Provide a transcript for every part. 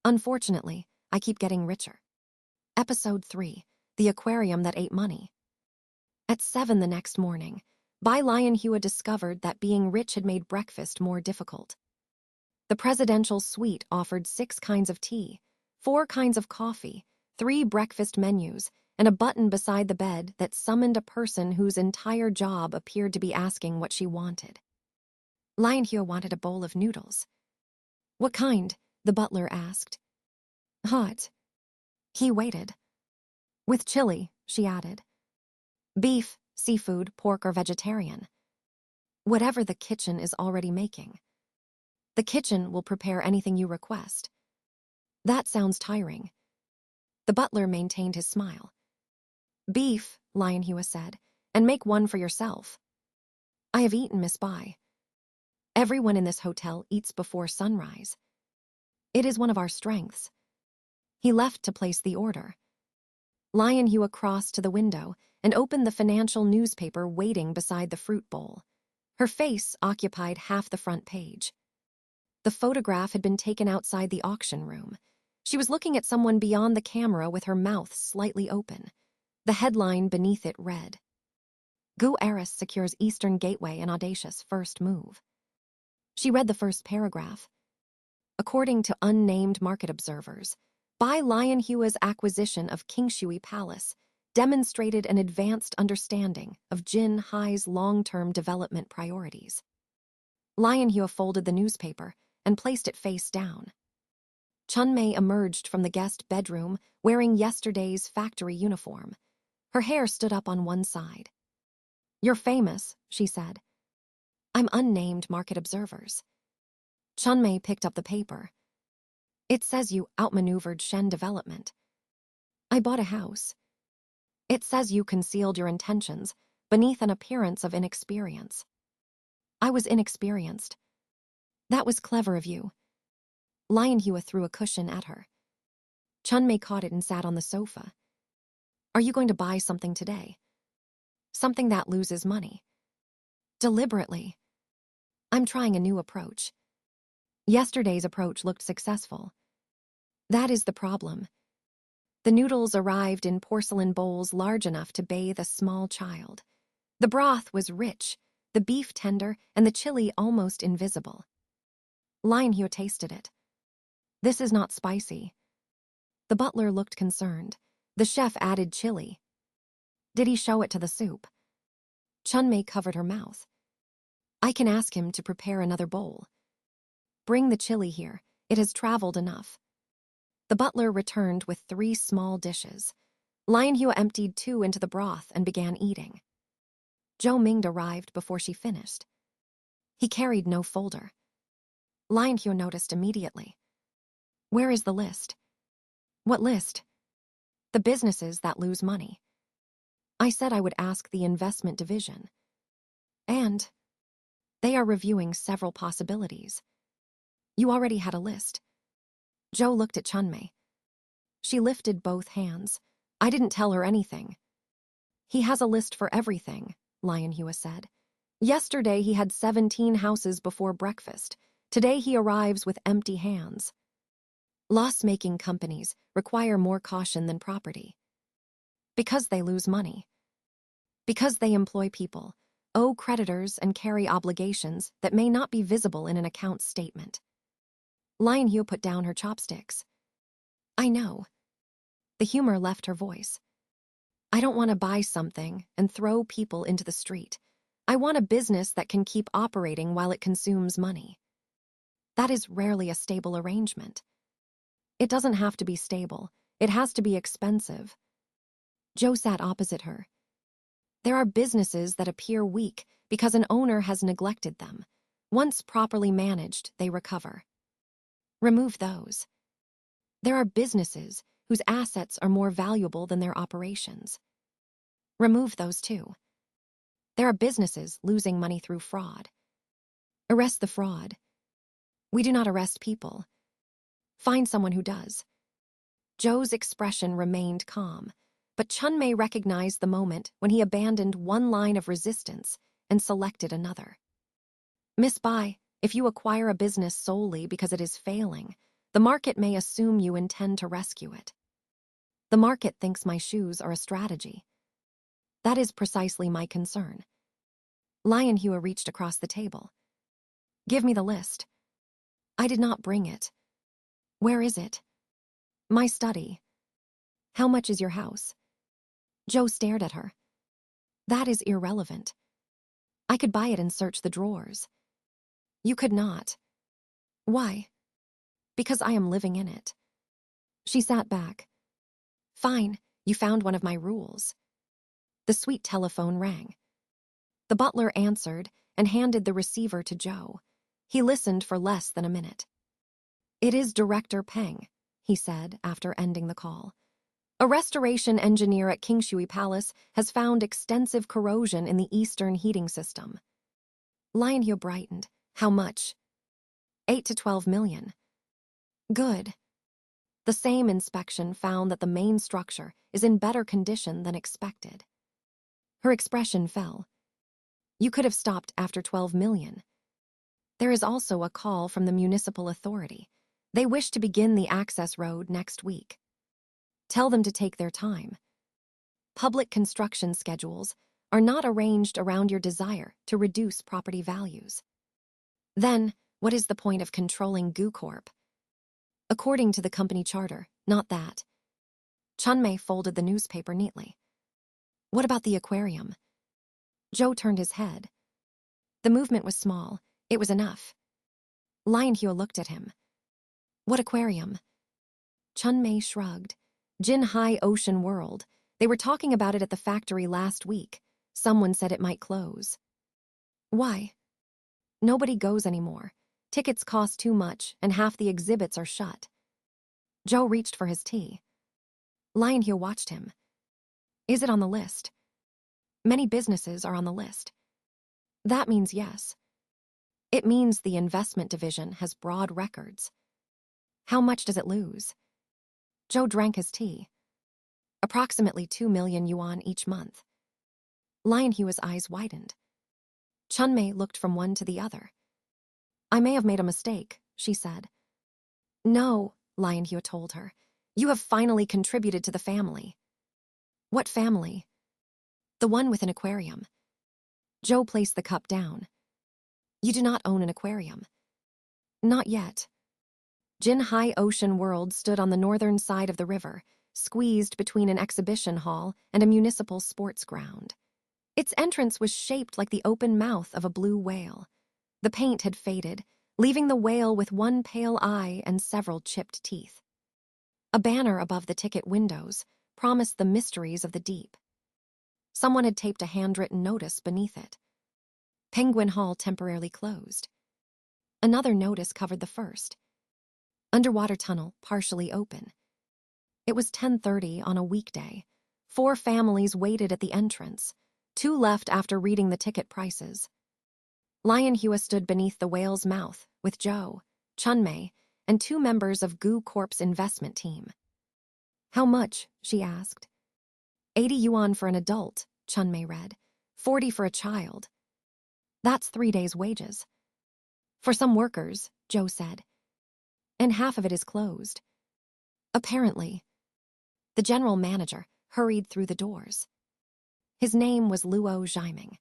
Unfortunately, I keep getting richer. Episode 3, The Aquarium That Ate Money. At 7 the next morning, Bai Lianhua discovered that being rich had made breakfast more difficult. The presidential suite offered 6 kinds of tea, 4 kinds of coffee, 3 breakfast menus, and a button beside the bed that summoned a person whose entire job appeared to be asking what she wanted. Lianhua wanted a bowl of noodles. "What kind?" the butler asked. "Hot." He waited. "With chili," she added. "Beef, seafood, pork, or vegetarian." "Whatever the kitchen is already making." "The kitchen will prepare anything you request." "That sounds tiring." The butler maintained his smile. "Beef," Lianhua said, "and make one for yourself." "I have eaten, Miss Bai." "Everyone in this hotel eats before sunrise. It is one of our strengths." He left to place the order. Lianhua crossed to the window and opened the financial newspaper waiting beside the fruit bowl. Her face occupied half the front page. The photograph had been taken outside the auction room. She was looking at someone beyond the camera with her mouth slightly open. The headline beneath it read, "Gu heiress secures Eastern Gateway in audacious first move." She read the first paragraph. According to unnamed market observers, Bai Lianhua's acquisition of Kingshui Palace demonstrated an advanced understanding of Jinhai's long-term development priorities. Lianhua folded the newspaper and placed it face down. Chunmei emerged from the guest bedroom wearing yesterday's factory uniform. Her hair stood up on one side. "You're famous," she said. "I'm unnamed market observers." Chunmei picked up the paper. "It says you outmaneuvered Shen Development." "I bought a house." "It says you concealed your intentions beneath an appearance of inexperience." "I was inexperienced." "That was clever of you." Lianhua threw a cushion at her. Chunmei caught it and sat on the sofa. "Are you going to buy something today?" "Something that loses money." "Deliberately." "I'm trying a new approach." "Yesterday's approach looked successful." "That is the problem." The noodles arrived in porcelain bowls large enough to bathe a small child. The broth was rich, the beef tender, and the chili almost invisible. Lianhua tasted it. "This is not spicy." The butler looked concerned. The chef added chili. "Did he show it to the soup?" Chunmei covered her mouth. "I can ask him to prepare another bowl." "Bring the chili here. It has traveled enough." The butler returned with 3 small dishes. Lianhua emptied 2 into the broth and began eating. Zhou Mingde arrived before she finished. He carried no folder. Lianhua noticed immediately. "Where is the list?" "What list?" "The businesses that lose money." "I said I would ask the investment division." "And?" "They are reviewing several possibilities." "You already had a list." Zhou looked at Chunmei. She lifted both hands. "I didn't tell her anything." "He has a list for everything," Lianhua said. "Yesterday he had 17 houses before breakfast. Today he arrives with empty hands." Loss-making companies require more caution than property. Because they lose money. Because they employ people, owe creditors, and carry obligations that may not be visible in an account statement. Lianhua put down her chopsticks. "I know." The humor left her voice. "I don't want to buy something and throw people into the street. I want a business that can keep operating while it consumes money. That is rarely a stable arrangement." "It doesn't have to be stable. It has to be expensive." Zhou sat opposite her. "There are businesses that appear weak because an owner has neglected them. Once properly managed, they recover. Remove those. There are businesses whose assets are more valuable than their operations. Remove those too. There are businesses losing money through fraud. Arrest the fraud. We do not arrest people. Find someone who does." Zhou's expression remained calm, but Chunmei recognized the moment when he abandoned one line of resistance and selected another. "Miss Bai, if you acquire a business solely because it is failing, The market may assume you intend to rescue it. The market thinks my shoes are a strategy. That is precisely my concern. Lianhua reached across the table. Give me the list. I did not bring it. Where is it? My study. How much is your house? Zhou stared at her. That is irrelevant. I could buy it and search the drawers. You could not. Why? Because I am living in it. She sat back. Fine, you found one of my rules. The suite telephone rang. The butler answered and handed the receiver to Zhou. He listened for less than a minute. It is Director Peng, he said after ending the call. A restoration engineer at Kingshui Palace has found extensive corrosion in the eastern heating system. Lianhua brightened. How much? 8 to 12 million. Good. The same inspection found that the main structure is in better condition than expected. Her expression fell. You could have stopped after 12 million. There is also a call from the municipal authority. They wish to begin the access road next week. Tell them to take their time. Public construction schedules are not arranged around your desire to reduce property values. Then, what is the point of controlling Gu Corp? According to the company charter, not that. Chunmei folded the newspaper neatly. What about the aquarium? Zhou turned his head. The movement was small. It was enough. Lianhua looked at him. What aquarium? Chunmei shrugged. Jinhai Ocean World. They were talking about it at the factory last week. Someone said it might close. Why? Nobody goes anymore. Tickets cost too much, and half the exhibits are shut. Zhou reached for his tea. Lianhua watched him. Is it on the list? Many businesses are on the list. That means yes. It means the investment division has broad records. How much does it lose? Zhou drank his tea. Approximately 2 million yuan each month. Lianhua's eyes widened. Chunmei looked from one to the other. I may have made a mistake, she said. No, Lianhua told her. You have finally contributed to the family. What family? The one with an aquarium. Zhou placed the cup down. You do not own an aquarium. Not yet. Jinhai Ocean World stood on the northern side of the river, squeezed between an exhibition hall and a municipal sports ground. Its entrance was shaped like the open mouth of a blue whale. The paint had faded, leaving the whale with one pale eye and several chipped teeth. A banner above the ticket windows promised the mysteries of the deep. Someone had taped a handwritten notice beneath it. Penguin Hall temporarily closed. Another notice covered the first. Underwater tunnel partially open. It was 10:30 on a weekday. 4 families waited at the entrance. 2 left after reading the ticket prices. Lianhua stood beneath the whale's mouth with Zhou, Chunmei, and 2 members of Gu Corp's investment team. How much? She asked. 80 yuan for an adult, Chunmei read. 40 for a child. That's 3 days' wages. For some workers, Zhou said. And half of it is closed. Apparently. The general manager hurried through the doors. His name was Luo Zhaiming.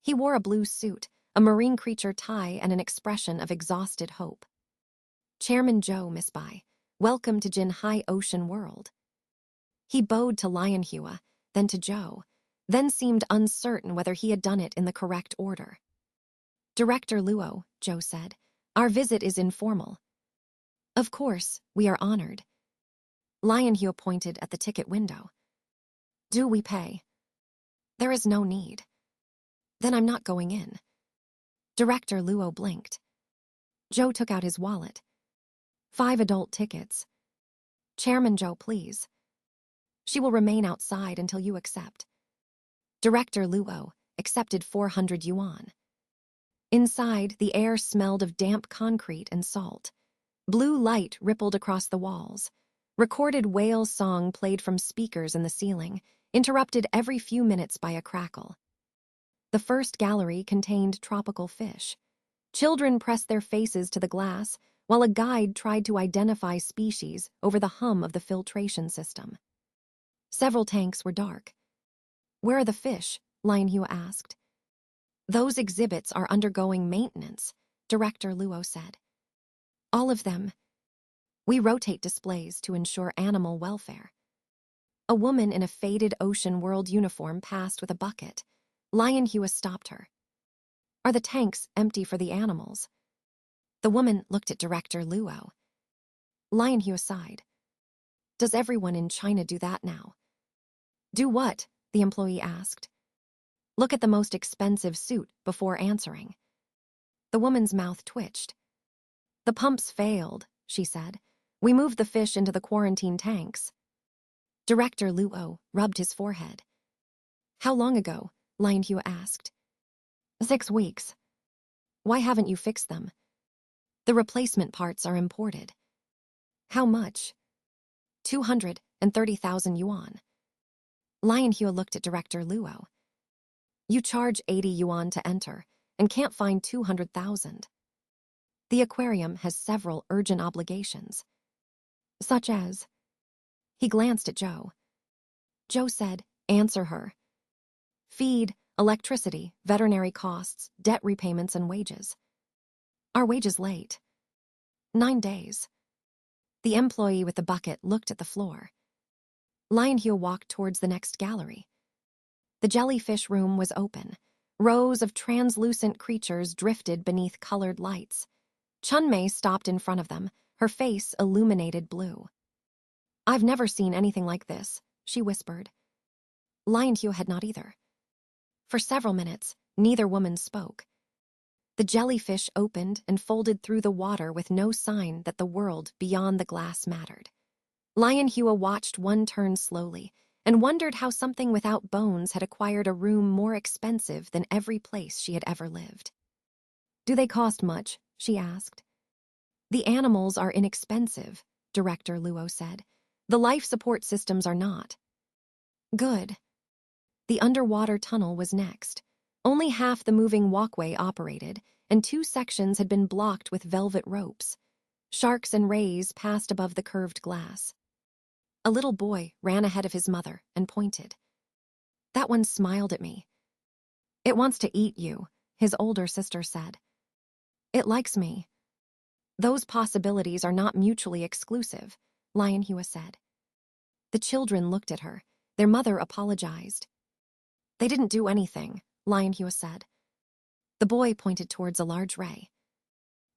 He wore a blue suit, a marine creature tie, and an expression of exhausted hope. Chairman Zhou, Miss Bai, welcome to Jinhai Ocean World. He bowed to Lianhua, then to Zhou, then seemed uncertain whether he had done it in the correct order. Director Luo, Zhou said, our visit is informal. Of course, we are honored. Lianhua pointed at the ticket window. Do we pay? There is no need. Then I'm not going in. Director Luo blinked. Zhou took out his wallet. 5 adult tickets. Chairman Zhou, please. She will remain outside until you accept. Director Luo accepted 400 yuan. Inside, the air smelled of damp concrete and salt. Blue light rippled across the walls. Recorded whale song played from speakers in the ceiling, interrupted every few minutes by a crackle. The first gallery contained tropical fish. Children pressed their faces to the glass, while a guide tried to identify species over the hum of the filtration system. Several tanks were dark. "Where are the fish?" Lianhua asked. "Those exhibits are undergoing maintenance," Director Luo said. "All of them. We rotate displays to ensure animal welfare." A woman in a faded Ocean World uniform passed with a bucket. Lianhua stopped her. "Are the tanks empty for the animals?" The woman looked at Director Luo. Lianhua sighed. "Does everyone in China do that now?" "Do what?" the employee asked. "Look at the most expensive suit before answering." The woman's mouth twitched. "The pumps failed," she said. "We moved the fish into the quarantine tanks." Director Luo rubbed his forehead. "How long ago?" Lianhua asked. 6 weeks. "Why haven't you fixed them?" "The replacement parts are imported." "How much?" 230,000 yuan. Lianhua looked at Director Luo. "You charge 80 yuan to enter and can't find 200,000. The aquarium has several urgent obligations." "Such as?" He glanced at Zhou. Zhou said, "Answer her." "Feed, electricity, veterinary costs, debt repayments, and wages." "Are wages late?" 9 days. The employee with the bucket looked at the floor. Lianhua walked towards the next gallery. The jellyfish room was open. Rows of translucent creatures drifted beneath colored lights. Chunmei stopped in front of them, her face illuminated blue. "I've never seen anything like this," she whispered. Lianhua had not either. For several minutes, neither woman spoke. The jellyfish opened and folded through the water with no sign that the world beyond the glass mattered. Lianhua watched one turn slowly and wondered how something without bones had acquired a room more expensive than every place she had ever lived. "Do they cost much?" she asked. "The animals are inexpensive," Director Luo said. "The life support systems are not." "Good." The underwater tunnel was next. Only half the moving walkway operated, and 2 sections had been blocked with velvet ropes. Sharks and rays passed above the curved glass. A little boy ran ahead of his mother and pointed. "That one smiled at me." "It wants to eat you," his older sister said. "It likes me." "Those possibilities are not mutually exclusive," Lianhua said. The children looked at her. Their mother apologized. "They didn't do anything," Lianhua said. The boy pointed towards a large ray.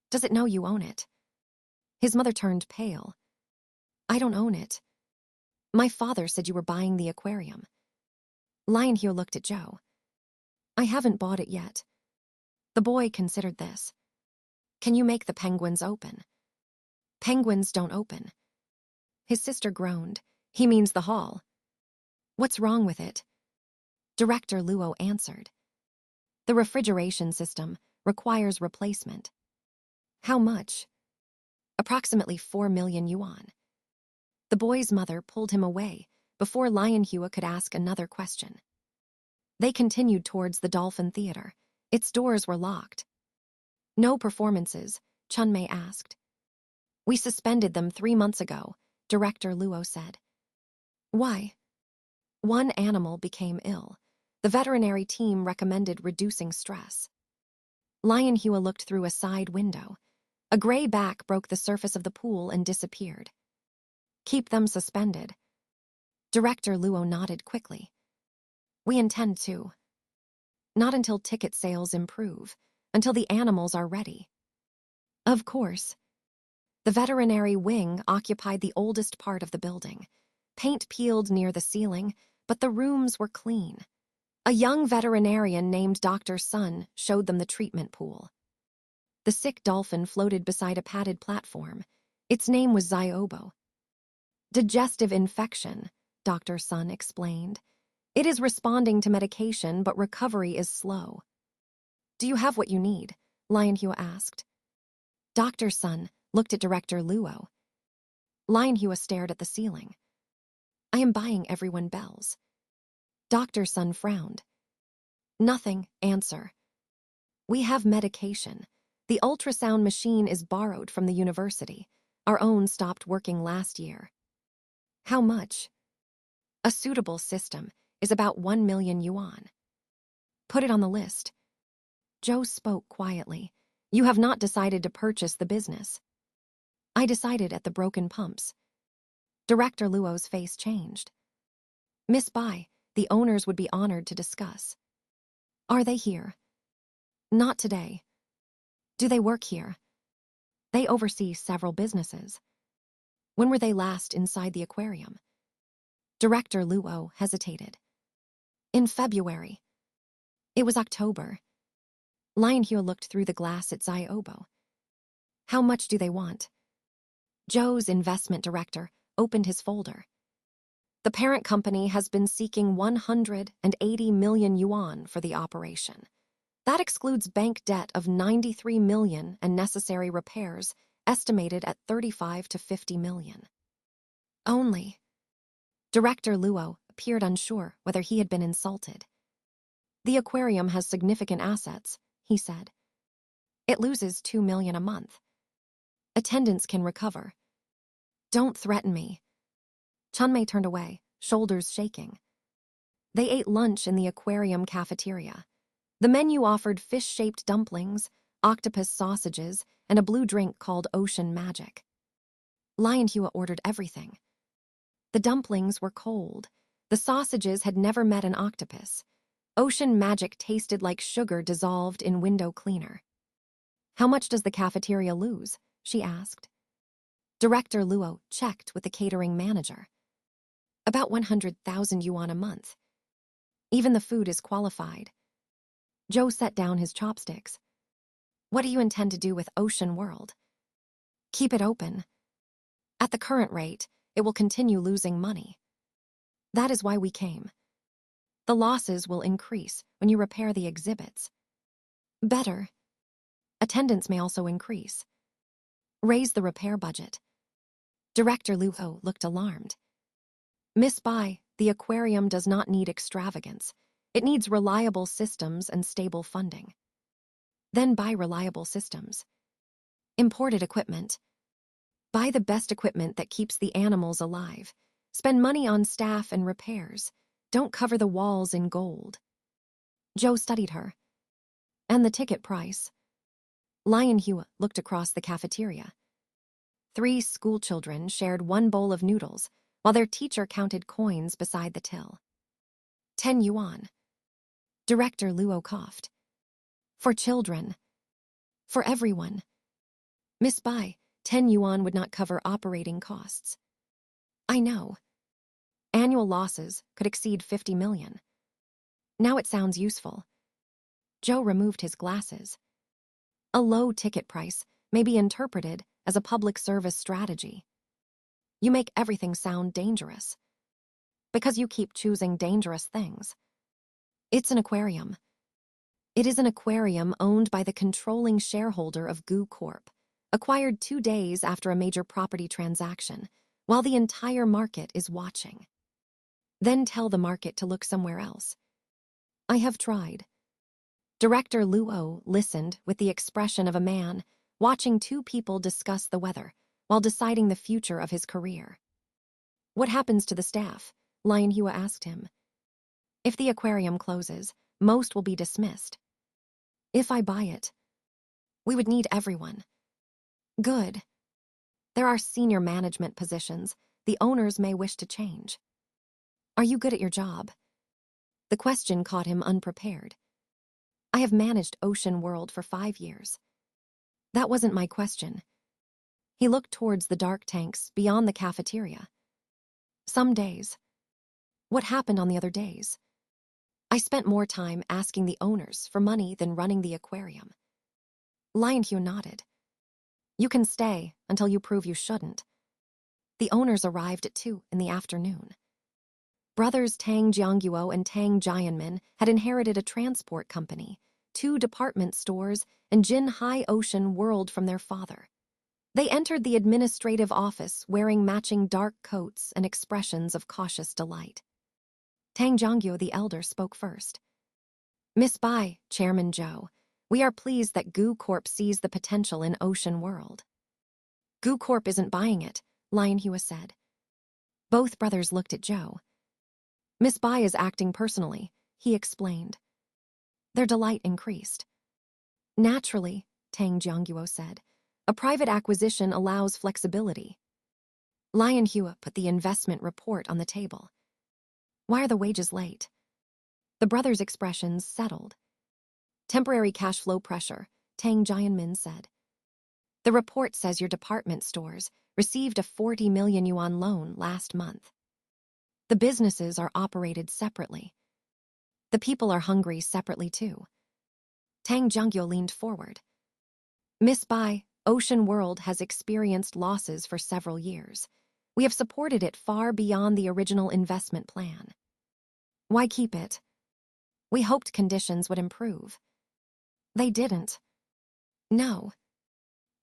"Does it know you own it?" His mother turned pale. "I don't own it. My father said you were buying the aquarium." Lianhua looked at Zhou. "I haven't bought it yet." The boy considered this. "Can you make the penguins open?" "Penguins don't open." His sister groaned. "He means the hall." "What's wrong with it?" Director Luo answered. "The refrigeration system requires replacement." "How much?" "Approximately 4 million yuan." The boy's mother pulled him away before Lianhua could ask another question. They continued towards the Dolphin Theater. Its doors were locked. "No performances?" Chunmei asked. "We suspended them 3 months ago," Director Luo said. "Why?" "One animal became ill. The veterinary team recommended reducing stress." Lianhua looked through a side window. A gray back broke the surface of the pool and disappeared. "Keep them suspended." Director Luo nodded quickly. "We intend to." "Not until ticket sales improve, until the animals are ready." "Of course." The veterinary wing occupied the oldest part of the building. Paint peeled near the ceiling, but the rooms were clean. A young veterinarian named Dr. Sun showed them the treatment pool. The sick dolphin floated beside a padded platform. Its name was Ziobo. "Digestive infection," Dr. Sun explained. "It is responding to medication, but recovery is slow." "Do you have what you need?" Lianhua asked. Dr. Sun looked at Director Luo. Lianhua stared at the ceiling. "I am buying everyone bells." Dr. Sun frowned. "Nothing, answer." "We have medication. The ultrasound machine is borrowed from the university. Our own stopped working last year. How much? A suitable system is about 1 million yuan. Put it on the list. Zhou spoke quietly. You have not decided to purchase the business. I decided at the broken pumps. Director Luo's face changed. Miss Bai, the owners would be honored to discuss. Are they here? Not today. Do they work here? They oversee several businesses. When were they last inside the aquarium? Director Luo hesitated. In February. It was October. Lianhua looked through the glass at Zai Obo. How much do they want? Zhou's investment director opened his folder. The parent company has been seeking 180 million yuan for the operation. That excludes bank debt of 93 million and necessary repairs, estimated at 35 to 50 million. Only. Director Luo appeared unsure whether he had been insulted. The aquarium has significant assets, he said. It loses 2 million a month. Attendance can recover. Don't threaten me. Chunmei turned away, shoulders shaking. They ate lunch in the aquarium cafeteria. The menu offered fish-shaped dumplings, octopus sausages, and a blue drink called Ocean Magic. Lianhua ordered everything. The dumplings were cold. The sausages had never met an octopus. Ocean Magic tasted like sugar dissolved in window cleaner. How much does the cafeteria lose? She asked. Director Luo checked with the catering manager. About 100,000 yuan a month. Even the food is qualified. Zhou set down his chopsticks. What do you intend to do with Ocean World? Keep it open. At the current rate, it will continue losing money. That is why we came. The losses will increase when you repair the exhibits. Better. Attendance may also increase. Raise the repair budget. Director Luo looked alarmed. Miss Bai, the aquarium does not need extravagance. It needs reliable systems and stable funding. Then buy reliable systems. Imported equipment. Buy the best equipment that keeps the animals alive. Spend money on staff and repairs. Don't cover the walls in gold. Zhou studied her. And the ticket price. Lianhua looked across the cafeteria. 3 schoolchildren shared 1 bowl of noodles, while their teacher counted coins beside the till. 10 yuan. Director Luo coughed. For children. For everyone. Miss Bai, 10 yuan would not cover operating costs. I know. Annual losses could exceed 50 million. Now it sounds useful. Zhou removed his glasses. A low ticket price may be interpreted as a public service strategy. You make everything sound dangerous. Because you keep choosing dangerous things. It's an aquarium. It is an aquarium owned by the controlling shareholder of Gu Corp, acquired 2 days after a major property transaction, while the entire market is watching. Then tell the market to look somewhere else. I have tried. Director Luo listened with the expression of a man watching 2 people discuss the weather while deciding the future of his career. What happens to the staff? Lianhua asked him. If the aquarium closes, most will be dismissed. If I buy it, we would need everyone. Good. There are senior management positions. The owners may wish to change. Are you good at your job? The question caught him unprepared. I have managed Ocean World for 5 years. That wasn't my question. He looked towards the dark tanks beyond the cafeteria. Some days. What happened on the other days? I spent more time asking the owners for money than running the aquarium. Lianhua nodded. You can stay until you prove you shouldn't. The owners arrived at 2 in the afternoon. Brothers Tang Jiangguo and Tang Jianmin had inherited a transport company, 2 department stores, and Jinhai Ocean World from their father. They entered the administrative office wearing matching dark coats and expressions of cautious delight. Tang Jiangguo the elder spoke first. Miss Bai, Chairman Zhou, We are pleased that Gu Corp sees the potential in Ocean World. Gu Corp isn't buying it, Lianhua said. Both brothers looked at Joe. Miss Bai is acting personally, he explained. Their delight increased. Naturally, Tang Jiangguo said, a private acquisition allows flexibility. Lianhua put the investment report on the table. Why are the wages late? The brothers' expressions settled. Temporary cash flow pressure, Tang Jianmin said. The report says your department stores received a 40 million yuan loan last month. The businesses are operated separately. The people are hungry separately too. Tang Jiangguo leaned forward. Miss Bai, Ocean World has experienced losses for several years. We have supported it far beyond the original investment plan. Why keep it? We hoped conditions would improve. They didn't. No.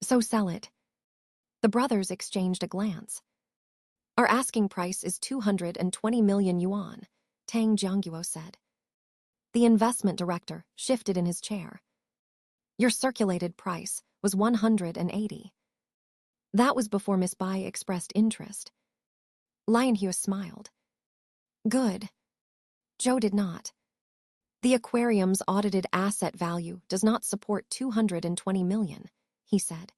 So sell it. The brothers exchanged a glance. Our asking price is 220 million yuan, Tang Jiangguo said. The investment director shifted in his chair. Your circulated price was 180. That was before Miss Bai expressed interest. Lianhua smiled. Good. Joe did not. The aquarium's audited asset value does not support 220 million, he said.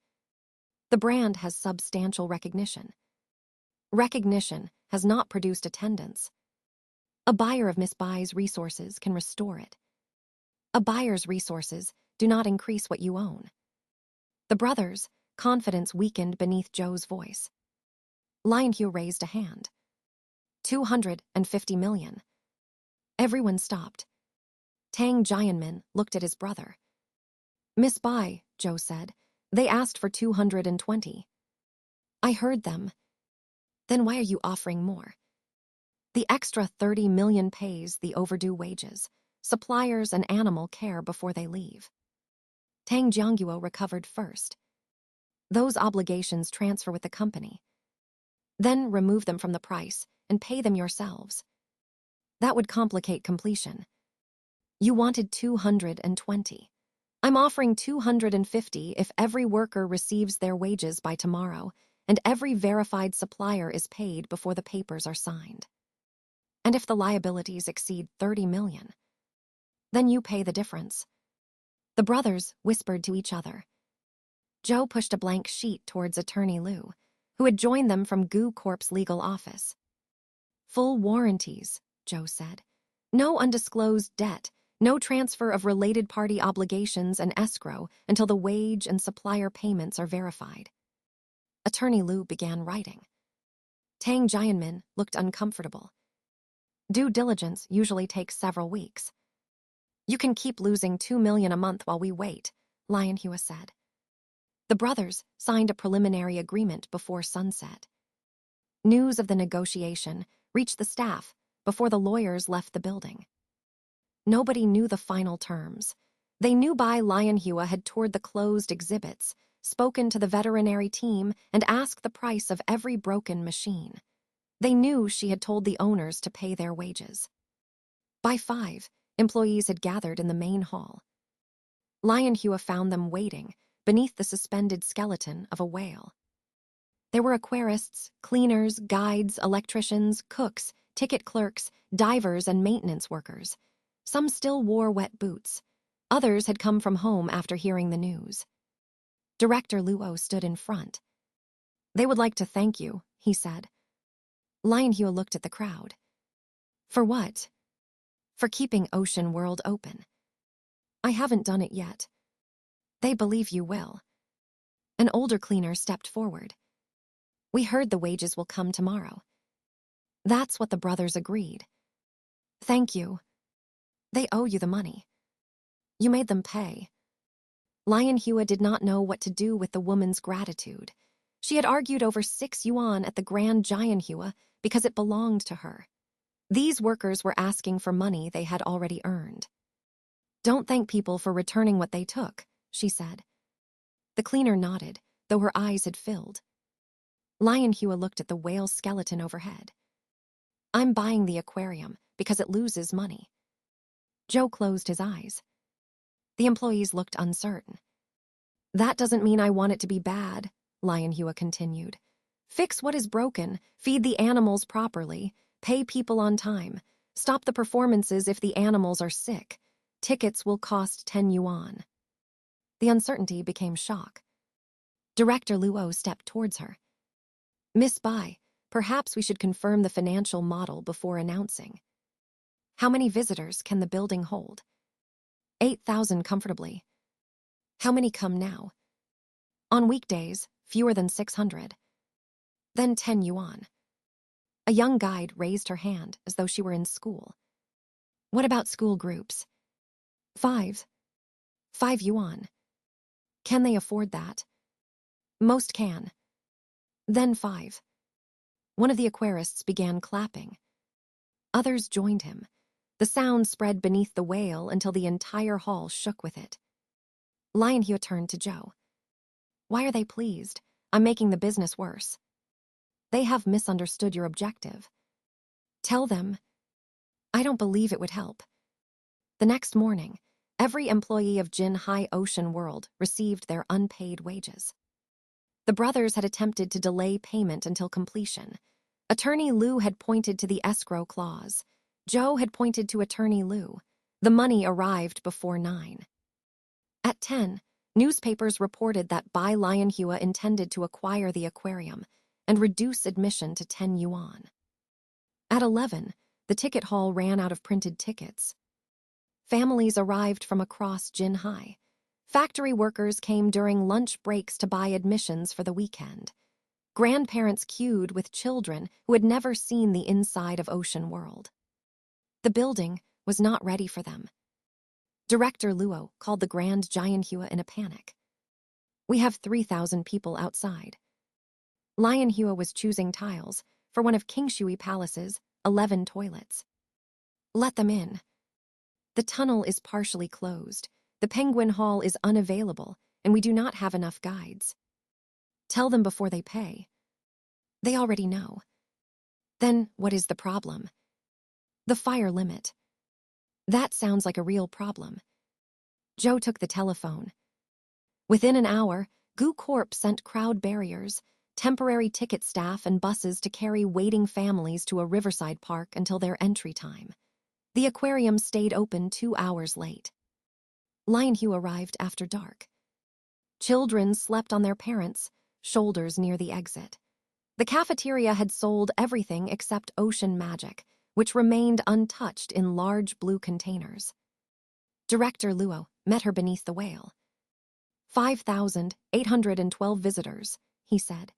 The brand has substantial recognition. Recognition has not produced attendance. A buyer of Miss Bai's resources can restore it. A buyer's resources do not increase what you own. The brothers' confidence weakened beneath Joe's voice. Lianhua raised a hand. 250 million. Everyone stopped. Tang Jianmin looked at his brother. Miss Bai, Joe said, they asked for 220. I heard them. Then why are you offering more? The extra 30 million pays the overdue wages, suppliers and animal care before they leave. Tang Jiangguo recovered first. Those obligations transfer with the company. Then remove them from the price and pay them yourselves. That would complicate completion. You wanted 220. I'm offering 250 if every worker receives their wages by tomorrow and every verified supplier is paid before the papers are signed. And if the liabilities exceed 30 million, then you pay the difference. The brothers whispered to each other. Joe pushed a blank sheet towards Attorney Liu, who had joined them from Gu Corp's legal office. Full warranties, Joe said. No undisclosed debt, no transfer of related party obligations and escrow until the wage and supplier payments are verified. Attorney Liu began writing. Tang Jianmin looked uncomfortable. Due diligence usually takes several weeks. You can keep losing 2 million a month while we wait, Lianhua said. The brothers signed a preliminary agreement before sunset. News of the negotiation reached the staff before the lawyers left the building. Nobody knew the final terms. They knew Bai Lianhua had toured the closed exhibits, spoken to the veterinary team, and asked the price of every broken machine. They knew she had told the owners to pay their wages. By 5, employees had gathered in the main hall. Lianhua found them waiting beneath the suspended skeleton of a whale. There were aquarists, cleaners, guides, electricians, cooks, ticket clerks, divers, and maintenance workers. Some still wore wet boots. Others had come from home after hearing the news. Director Luo stood in front. They would like to thank you, he said. Lianhua looked at the crowd. For what? For keeping Ocean World open. I haven't done it yet. They believe you will. An older cleaner stepped forward. We heard the wages will come tomorrow. That's what the brothers agreed. Thank you. They owe you the money. You made them pay. Lianhua did not know what to do with the woman's gratitude. She had argued over 6 yuan at the Grand Jianhua because it belonged to her. These workers were asking for money they had already earned. Don't thank people for returning what they took, she said. The cleaner nodded, though her eyes had filled. Lianhua looked at the whale skeleton overhead. I'm buying the aquarium because it loses money. Joe closed his eyes. The employees looked uncertain. That doesn't mean I want it to be bad, Lianhua continued. Fix what is broken, feed the animals properly, pay people on time, stop the performances if the animals are sick. Tickets will cost 10 yuan. The uncertainty became shock. Director Luo stepped towards her. Miss Bai, perhaps we should confirm the financial model before announcing. How many visitors can the building hold? 8,000 comfortably. How many come now? On weekdays, fewer than 600. Then 10 yuan. A young guide raised her hand as though she were in school. What about school groups? 5. 5 yuan. Can they afford that? Most can. Then 5. One of the aquarists began clapping. Others joined him. The sound spread beneath the wail until the entire hall shook with it. Lianhua turned to Zhou. Why are they pleased? I'm making the business worse. They have misunderstood your objective. Tell them. I don't believe it would help. The next morning, every employee of Jinhai Ocean World received their unpaid wages. The brothers had attempted to delay payment until completion. Attorney Liu had pointed to the escrow clause. Zhou had pointed to Attorney Liu. The money arrived before 9. At 10, newspapers reported that Bai Lianhua intended to acquire the aquarium and reduce admission to 10 yuan. At 11, the ticket hall ran out of printed tickets. Families arrived from across Jinhai. Factory workers came during lunch breaks to buy admissions for the weekend. Grandparents queued with children who had never seen the inside of Ocean World. The building was not ready for them. Director Luo called the Grand Jianhua in a panic. We have 3,000 people outside. Lianhua was choosing tiles for one of Qingshui Palace's 11 toilets. Let them in. The tunnel is partially closed. The Penguin Hall is unavailable, and we do not have enough guides. Tell them before they pay. They already know. Then what is the problem? The fire limit. That sounds like a real problem. Zhou took the telephone. Within an hour, Gu Corp sent crowd barriers, temporary ticket staff and buses to carry waiting families to a riverside park until their entry time. The aquarium stayed open 2 hours late. Lianhua arrived after dark. Children slept on their parents' shoulders near the exit. The cafeteria had sold everything except ocean magic, which remained untouched in large blue containers. Director Luo met her beneath the wail. 5,812 visitors, he said.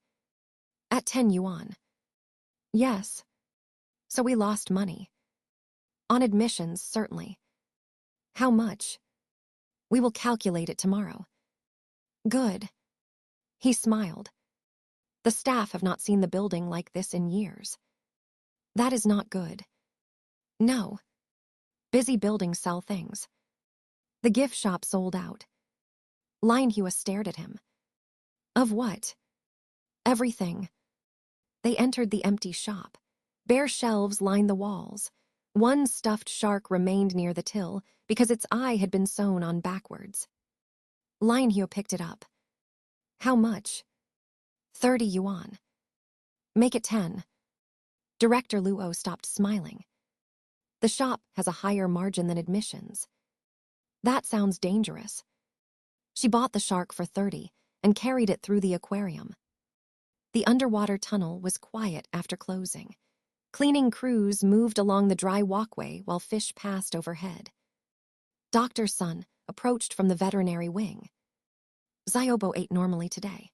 At 10 yuan. Yes. So we lost money. On admissions, certainly. How much? We will calculate it tomorrow. Good. He smiled. The staff have not seen the building like this in years. That is not good. No. Busy buildings sell things. The gift shop sold out. Lianhua stared at him. Of what? Everything. They entered the empty shop. Bare shelves lined the walls. One stuffed shark remained near the till because its eye had been sewn on backwards. Lianhua picked it up. How much? 30 yuan. Make it 10. Director Luo stopped smiling. The shop has a higher margin than admissions. That sounds dangerous. She bought the shark for 30 and carried it through the aquarium. The underwater tunnel was quiet after closing. Cleaning crews moved along the dry walkway while fish passed overhead. Dr. Sun approached from the veterinary wing. Ziobo ate normally today.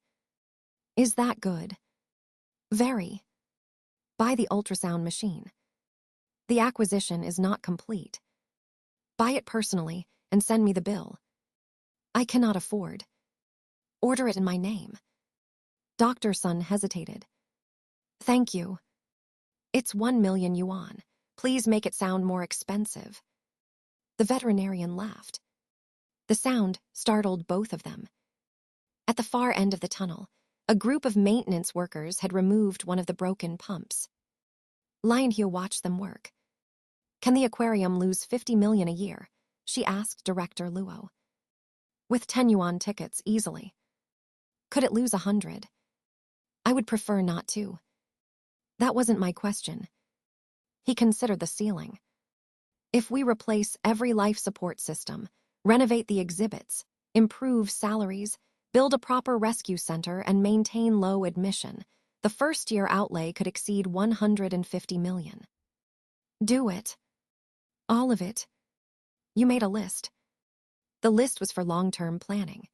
Is that good? Very. Buy the ultrasound machine. The acquisition is not complete. Buy it personally and send me the bill. I cannot afford. Order it in my name. Dr. Sun hesitated. Thank you. It's 1 million yuan. Please make it sound more expensive. The veterinarian laughed. The sound startled both of them. At the far end of the tunnel, a group of maintenance workers had removed one of the broken pumps. Lianhua watched them work. Can the aquarium lose 50 million a year? She asked Director Luo. With 10 yuan tickets, easily. Could it lose 100? I would prefer not to. That wasn't my question. He considered the ceiling. If we replace every life support system, renovate the exhibits, improve salaries, build a proper rescue center, and maintain low admission, the first-year outlay could exceed 150 million. Do it. All of it. You made a list. The list was for long-term planning.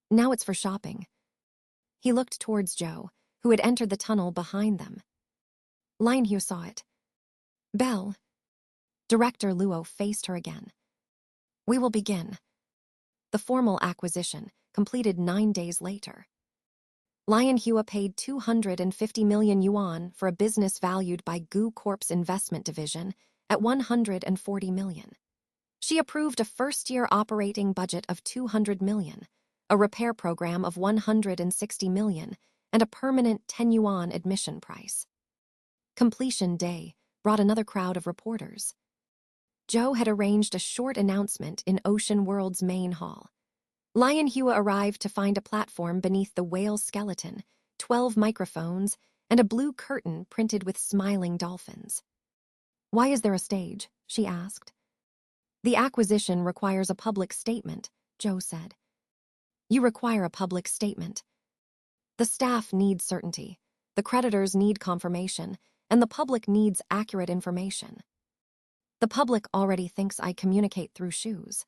Now it's for shopping. He looked towards Joe, who had entered the tunnel behind them. Lianhua saw it. Belle. Director Luo faced her again. We will begin. The formal acquisition, completed 9 days later. Lianhua paid 250 million yuan for a business valued by Gu Corp's investment division at 140 million. She approved a first-year operating budget of 200 million, a repair program of 160 million, and a permanent 10 yuan admission price. Completion day brought another crowd of reporters. Joe had arranged a short announcement in Ocean World's main hall. Lianhua arrived to find a platform beneath the whale skeleton, 12 microphones, and a blue curtain printed with smiling dolphins. Why is there a stage? She asked. The acquisition requires a public statement, Joe said. You require a public statement. The staff needs certainty, the creditors need confirmation, and the public needs accurate information. The public already thinks I communicate through shoes.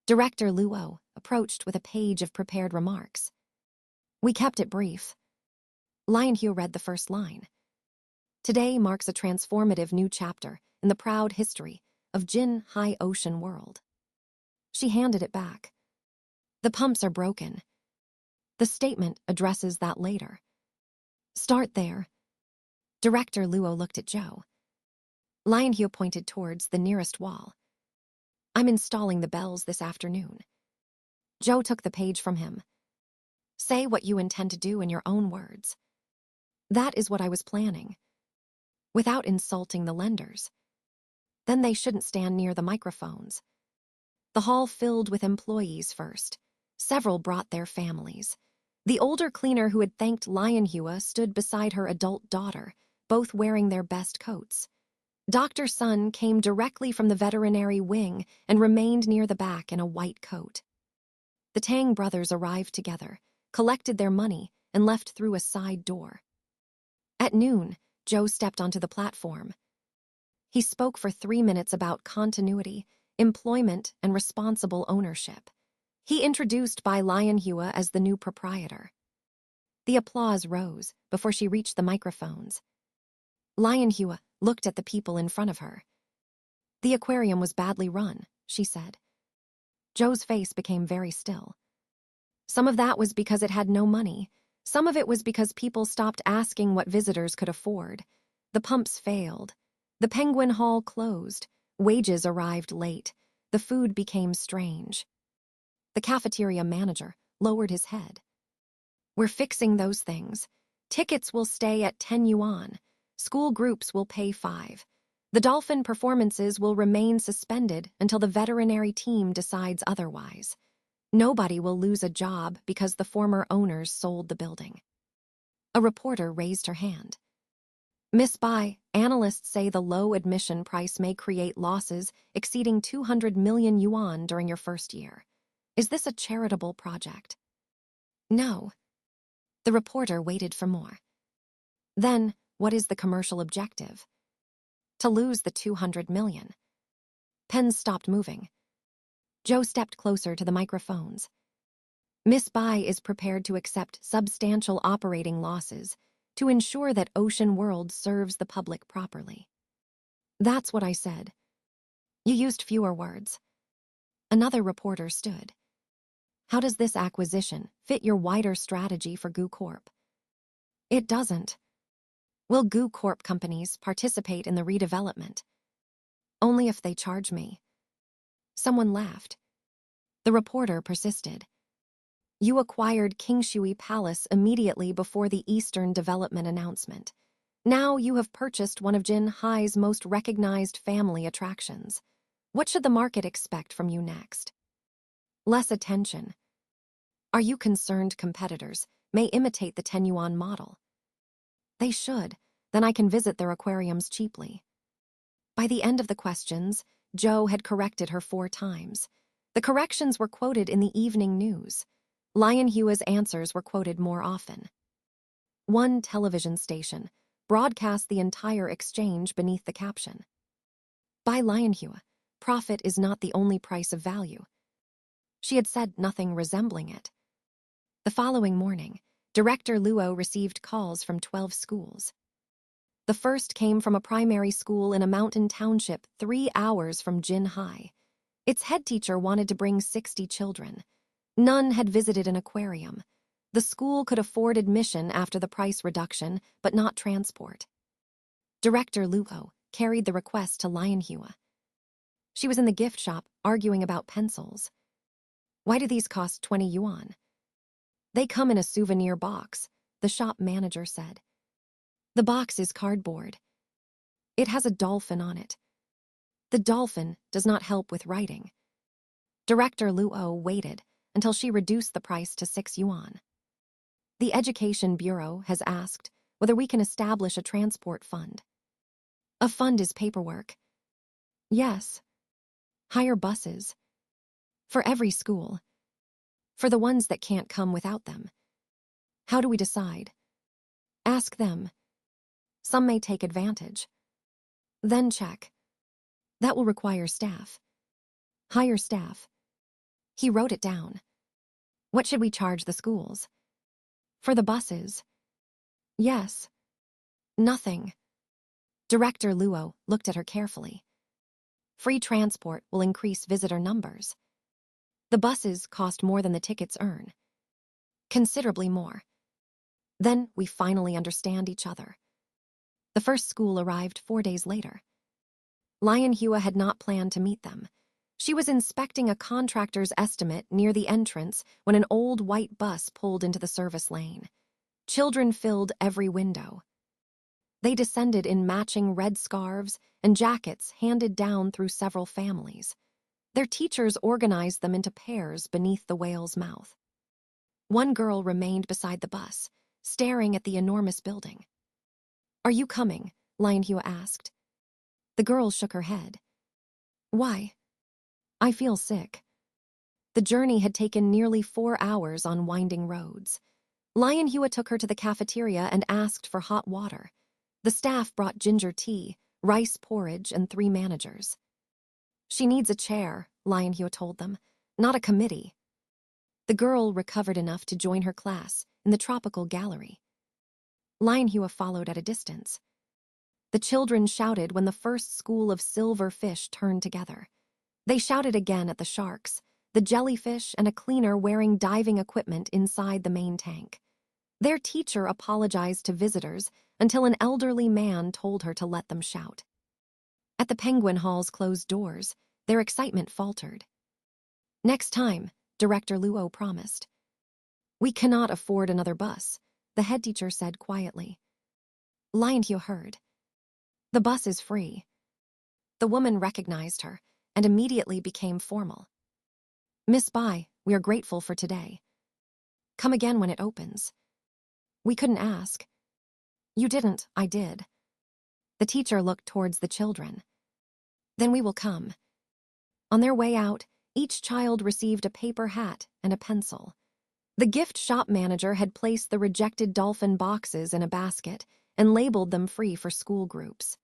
Director Luo approached with a page of prepared remarks. We kept it brief. Lianhua read the first line. Today marks a transformative new chapter in the proud history of Jinhai Ocean World. She handed it back. The pumps are broken. The statement addresses that later. Start there. Director Luo looked at Joe. Lianhua pointed towards the nearest wall. I'm installing the bells this afternoon. Joe took the page from him. Say what you intend to do in your own words. That is what I was planning. Without insulting the lenders. Then they shouldn't stand near the microphones. The hall filled with employees first. Several brought their families. The older cleaner who had thanked Lianhua stood beside her adult daughter, both wearing their best coats. Dr. Sun came directly from the veterinary wing and remained near the back in a white coat. The Tang brothers arrived together, collected their money, and left through a side door. At noon, Joe stepped onto the platform. He spoke for 3 minutes about continuity, employment, and responsible ownership. He introduced Bai Lianhua as the new proprietor. The applause rose before she reached the microphones. Lianhua looked at the people in front of her. The aquarium was badly run, she said. Joe's face became very still. Some of that was because it had no money. Some of it was because people stopped asking what visitors could afford. The pumps failed. The Penguin Hall closed. Wages arrived late. The food became strange. The cafeteria manager lowered his head. We're fixing those things. Tickets will stay at 10 yuan. School groups will pay 5. The dolphin performances will remain suspended until the veterinary team decides otherwise. Nobody will lose a job because the former owners sold the building. A reporter raised her hand. Miss Bai, analysts say the low admission price may create losses exceeding 200 million yuan during your first year. Is this a charitable project? No. The reporter waited for more. Then, what is the commercial objective? To lose the 200 million. Pens stopped moving. Joe stepped closer to the microphones. Miss Bai is prepared to accept substantial operating losses to ensure that Ocean World serves the public properly. That's what I said. You used fewer words. Another reporter stood. How does this acquisition fit your wider strategy for Gu Corp? It doesn't. Will Gu Corp companies participate in the redevelopment? Only if they charge me. Someone laughed. The reporter persisted. You acquired Kingshui Palace immediately before the Eastern Development announcement. Now you have purchased one of Jinhai's most recognized family attractions. What should the market expect from you next? Less attention. Are you concerned competitors may imitate the 10 yuan model? They should, then I can visit their aquariums cheaply. By the end of the questions, Joe had corrected her 4 times. The corrections were quoted in the evening news. Lianhua's answers were quoted more often. One television station broadcast the entire exchange beneath the caption. Bai Lianhua, profit is not the only price of value. She had said nothing resembling it. The following morning, Director Luo received calls from 12 schools. The first came from a primary school in a mountain township 3 hours from Jinhai. Its head teacher wanted to bring 60 children. None had visited an aquarium. The school could afford admission after the price reduction, but not transport. Director Luo carried the request to Lianhua. She was in the gift shop arguing about pencils. Why do these cost 20 yuan? They come in a souvenir box, the shop manager said. The box is cardboard. It has a dolphin on it. The dolphin does not help with writing. Director Luo waited until she reduced the price to 6 yuan. The Education Bureau has asked whether we can establish a transport fund. A fund is paperwork. Yes. Hire buses. For every school. For the ones that can't come without them. How do we decide? Ask them. Some may take advantage. Then check. That will require staff. Hire staff. He wrote it down. What should we charge the schools? For the buses? Yes. Nothing. Director Luo looked at her carefully. Free transport will increase visitor numbers. The buses cost more than the tickets earn. Considerably more. Then we finally understand each other. The first school arrived 4 days later. Lianhua had not planned to meet them. She was inspecting a contractor's estimate near the entrance when an old white bus pulled into the service lane. Children filled every window. They descended in matching red scarves and jackets handed down through several families. Their teachers organized them into pairs beneath the whale's mouth. One girl remained beside the bus, staring at the enormous building. Are you coming? Lianhua asked. The girl shook her head. Why? I feel sick. The journey had taken nearly 4 hours on winding roads. Lianhua took her to the cafeteria and asked for hot water. The staff brought ginger tea, rice porridge, and 3 managers. She needs a chair, Lianhua told them, not a committee. The girl recovered enough to join her class in the tropical gallery. Lianhua followed at a distance. The children shouted when the first school of silver fish turned together. They shouted again at the sharks, the jellyfish, and a cleaner wearing diving equipment inside the main tank. Their teacher apologized to visitors until an elderly man told her to let them shout. At the penguin hall's closed doors, their excitement faltered. Next time, Director Luo promised. We cannot afford another bus, the head teacher said quietly. Lianhua heard. The bus is free. The woman recognized her and immediately became formal. Miss Bai, we are grateful for today. Come again when it opens. We couldn't ask. You didn't, I did. The teacher looked towards the children. Then we will come. On their way out, each child received a paper hat and a pencil. The gift shop manager had placed the rejected dolphin boxes in a basket and labeled them free for school groups.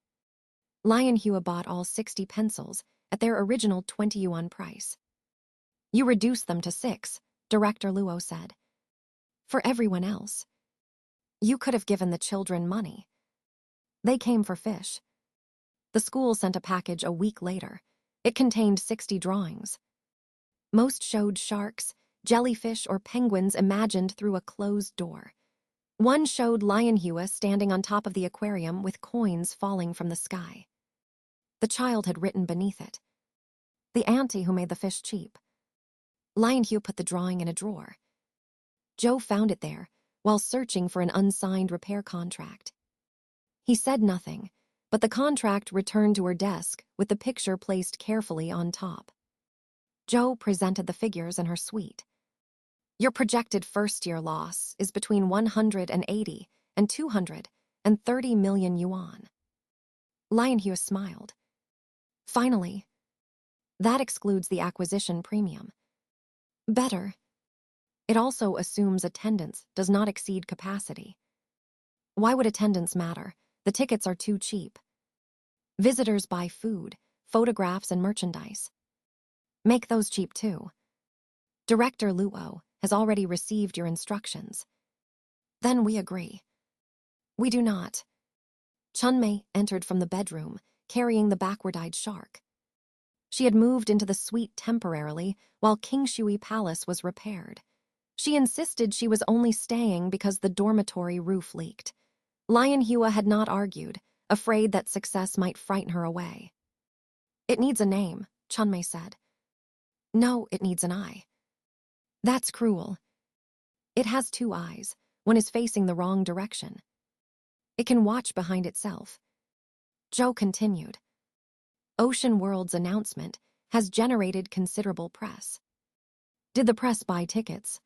Lianhua bought all 60 pencils at their original 20 yuan price. You reduced them to 6, Director Luo said. For everyone else. You could have given the children money. They came for fish. The school sent a package a week later. It contained 60 drawings. Most showed sharks, jellyfish, or penguins imagined through a closed door. One showed Lianhua standing on top of the aquarium with coins falling from the sky. The child had written beneath it, the auntie who made the fish cheap. Lianhua put the drawing in a drawer. Joe found it there while searching for an unsigned repair contract. He said nothing, but the contract returned to her desk with the picture placed carefully on top. Zhou presented the figures in her suite. Your projected first-year loss is between 180 and 230 million yuan. Lianhua smiled. Finally, that excludes the acquisition premium. Better. It also assumes attendance does not exceed capacity. Why would attendance matter? The tickets are too cheap. Visitors buy food, photographs, and merchandise. Make those cheap too. Director Luo has already received your instructions. Then we agree. We do not. Chunmei entered from the bedroom, carrying the backward-eyed shark. She had moved into the suite temporarily while King Shui Palace was repaired. She insisted she was only staying because the dormitory roof leaked. Lianhua had not argued, afraid that success might frighten her away. It needs a name, Chunmei said. No, it needs an eye. That's cruel. It has two eyes. One is facing the wrong direction. It can watch behind itself. Zhou continued. Ocean World's announcement has generated considerable press. Did the press buy tickets?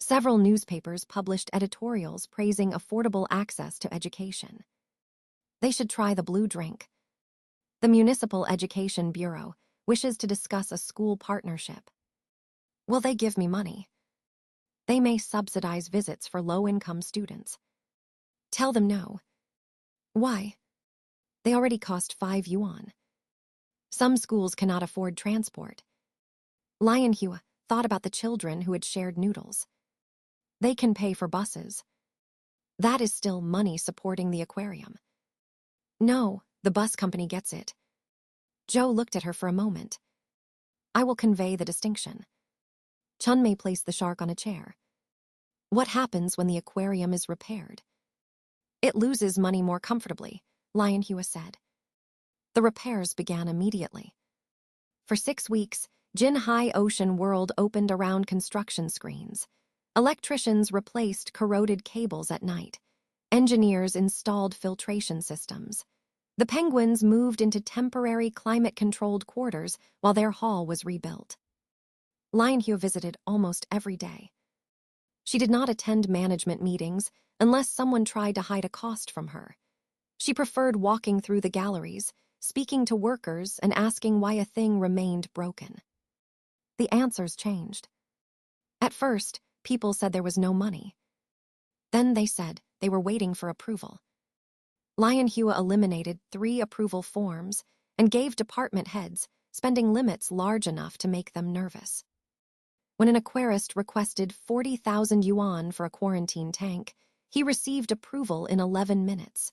Several newspapers published editorials praising affordable access to education. They should try the blue drink. The Municipal Education Bureau wishes to discuss a school partnership. Will they give me money? They may subsidize visits for low-income students. Tell them no. Why? They already cost 5 yuan. Some schools cannot afford transport. Lianhua thought about the children who had shared noodles. They can pay for buses. That is still money supporting the aquarium. No, the bus company gets it. Zhou looked at her for a moment. I will convey the distinction. Chunmei placed the shark on a chair. What happens when the aquarium is repaired? It loses money more comfortably, Lianhua said. The repairs began immediately. For 6 weeks, Jinhai Ocean World opened around construction screens. Electricians replaced corroded cables at night. Engineers installed filtration systems. The penguins moved into temporary climate-controlled quarters while their hall was rebuilt. Lianhua visited almost every day. She did not attend management meetings unless someone tried to hide a cost from her. She preferred walking through the galleries, speaking to workers, and asking why a thing remained broken. The answers changed. At first, people said there was no money. Then they said they were waiting for approval. Lianhua eliminated 3 approval forms and gave department heads spending limits large enough to make them nervous. When an aquarist requested 40,000 yuan for a quarantine tank, he received approval in 11 minutes.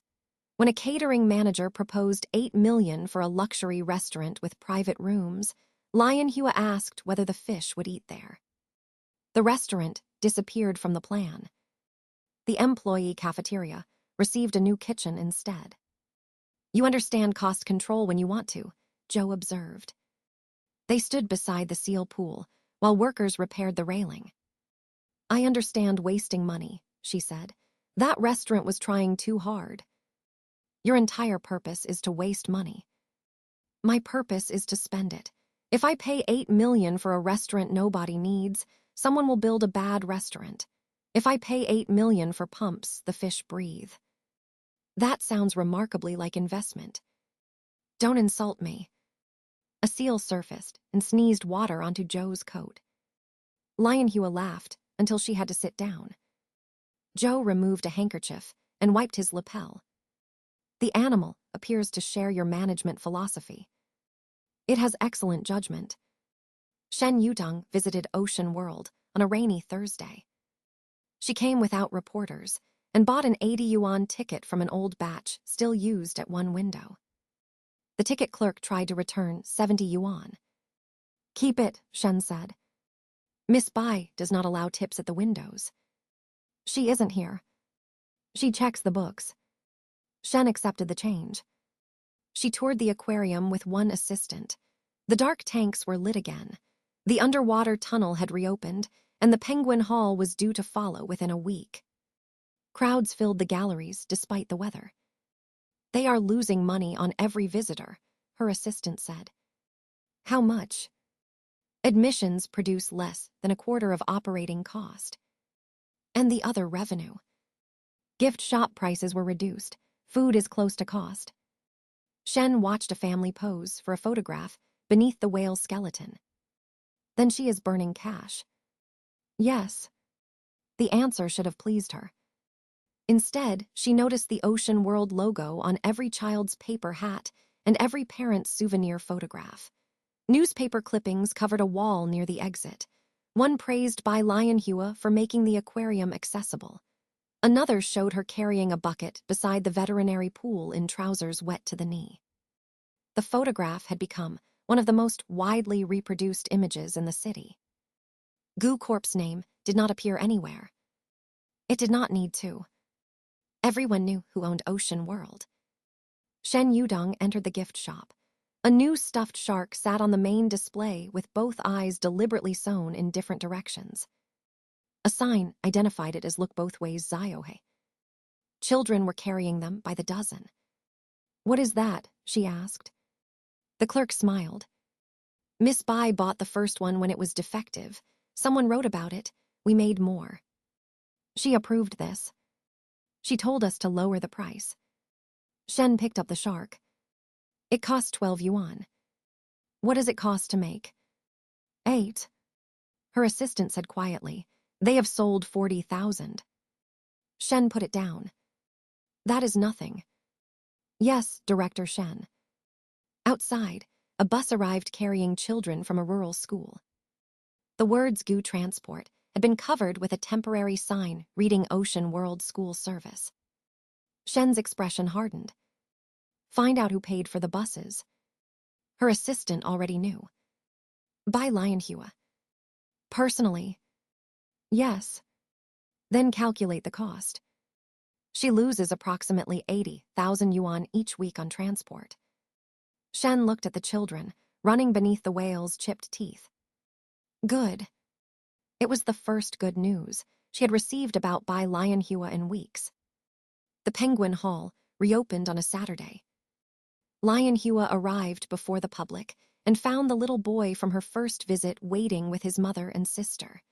When a catering manager proposed 8 million for a luxury restaurant with private rooms, Lianhua asked whether the fish would eat there. The restaurant disappeared from the plan. The employee cafeteria received a new kitchen instead. You understand cost control when you want to, Zhou observed. They stood beside the seal pool while workers repaired the railing. I understand wasting money, she said. That restaurant was trying too hard. Your entire purpose is to waste money. My purpose is to spend it. If I pay 8 million for a restaurant nobody needs, someone will build a bad restaurant. If I pay 8 million for pumps, the fish breathe. That sounds remarkably like investment. Don't insult me. A seal surfaced and sneezed water onto Zhou's coat. Lianhua laughed until she had to sit down. Zhou removed a handkerchief and wiped his lapel. The animal appears to share your management philosophy. It has excellent judgment. Shen Yudong visited Ocean World on a rainy Thursday. She came without reporters and bought an 80 yuan ticket from an old batch still used at one window. The ticket clerk tried to return 70 yuan. Keep it, Shen said. Miss Bai does not allow tips at the windows. She isn't here. She checks the books. Shen accepted the change. She toured the aquarium with one assistant. The dark tanks were lit again. The underwater tunnel had reopened, and the penguin hall was due to follow within a week. Crowds filled the galleries despite the weather. They are losing money on every visitor, her assistant said. How much? Admissions produce less than a quarter of operating cost. And the other revenue. Gift shop prices were reduced. Food is close to cost. Shen watched a family pose for a photograph beneath the whale's skeleton. Then she is burning cash. Yes. The answer should have pleased her. Instead, she noticed the Ocean World logo on every child's paper hat and every parent's souvenir photograph. Newspaper clippings covered a wall near the exit. One praised Bai Lianhua for making the aquarium accessible. Another showed her carrying a bucket beside the veterinary pool in trousers wet to the knee. The photograph had become one of the most widely reproduced images in the city. Gu Corp's name did not appear anywhere. It did not need to. Everyone knew who owned Ocean World. Shen Yudong entered the gift shop. A new stuffed shark sat on the main display with both eyes deliberately sewn in different directions. A sign identified it as Look Both Ways Ziohe. Children were carrying them by the dozen. What is that? She asked. The clerk smiled. Miss Bai bought the first one when it was defective. Someone wrote about it. We made more. She approved this. She told us to lower the price. Shen picked up the shark. It cost 12 yuan. What does it cost to make? 8. Her assistant said quietly. They have sold 40,000. Shen put it down. That is nothing. Yes, Director Shen. Outside, a bus arrived carrying children from a rural school. The words Gu Transport had been covered with a temporary sign reading Ocean World School Service. Shen's expression hardened. Find out who paid for the buses. Her assistant already knew. Bai Lianhua. Personally. Yes. Then calculate the cost. She loses approximately 80,000 yuan each week on transport. Shen looked at the children, running beneath the whale's chipped teeth. Good. It was the first good news she had received about Bai Lianhua in weeks. The Penguin Hall reopened on a Saturday. Lianhua arrived before the public and found the little boy from her first visit waiting with his mother and sister.